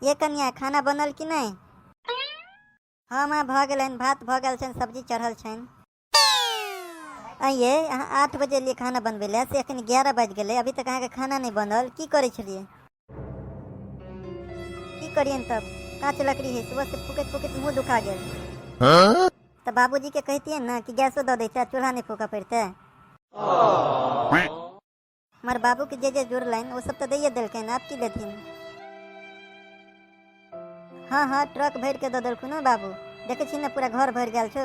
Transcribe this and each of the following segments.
ये कन्या खाना बनल कि नहीं? हाँ माँ भ गलन, भात भ गल छन, सब्जी चढ़ल छन। आइए अहाँ 8 बजे लिए खाना बनबे ले से अखन 11 बज गए, अभी तक अहाँ खाना नहीं बनल। की करे छलिए? की करियन तब? कांच लकड़ी है, सुबह से फूकत फूकत मुंह दुखा गया। तो बाबूजी के कहतिए ना कि गैसो दे देते, चूल्हा नहीं फूका पड़ते। हमारे बाबू के जे जुड़लन वो सब तो दैये दिलकन, आप की लेथिन? हाँ हाँ ट्रक भर के दे दिलखुन ना बाबू, देखे छी ना पूरा घर भर गया छो।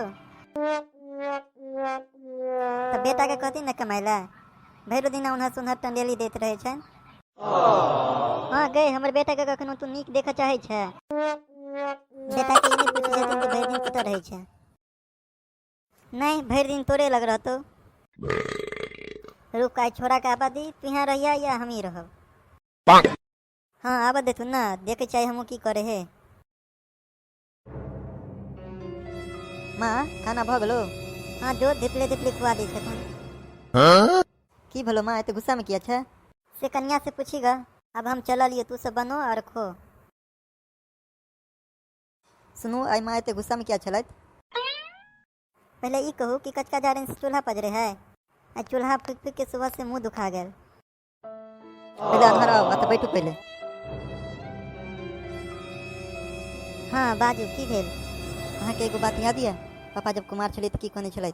तो बेटा के कहती ना कमाइला, भैरो दिन उन्हा सुनहर टंडेली देते रहे छन। हाँ गए हमर बेटा के कखनो तू नीक देख चाहे छे? बेटा के नहीं पूछ जेतिन कि भर दिन कत रहे छे? नहीं भर दिन तोरे लग रहतो। रुक आई छोरा के आबादी, तू यहाँ रहिया या हम ही रहब? हाँ आबा देथुन ना, देखे चाहे हमू की करे है। माँ खाना भ गलो? हाँ जो धिपले धिपले खुआ दी छथुन। की भलो माँ एते गुस्सा में किया छे? से कन्या से पूछीगा। अब हम चल लिए, तू सब बनो और खो। सुनो आई माँ एते गुस्सा में किया छलत? पहले ई कहू कि कचका जारन से चूल्हा पजरे है? आ चूल्हा फूक फूक के सुबह से मुंह दुखा गेल। पहले अंधार आओ, मत बैठू पहले। हाँ बाजू की भेल? अहाँ के एगो बात याद है? पापा जब कुमार छले की कहने छलत?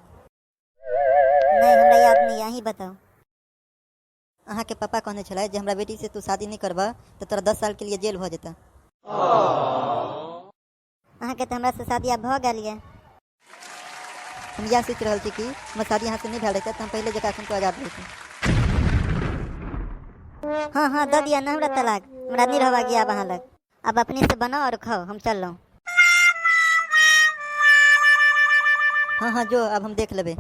नहीं हमरा याद नहीं, अहीं बताओ। अहाँ के पापा कहने छले जे हमरा बेटी से तू शादी नहीं करबा तो तोरा 10 साल के लिए जेल भ जेता। अहाँ के तो हमरा से शादी अब भ गेल ये। हम यह सोच रहे थे कि हम शादी यहाँ से नहीं भेल रहते तो हम पहले जगह सुन को आजाद रहते। हाँ हाँ दे दिया ना हमरा तलाक, हमरा नहीं रहवा गया अब अहाँ लग। अब अपने से बनाओ और खाओ, हम चल रहा हूँ। हाँ हाँ जो अब हम देख लेबे।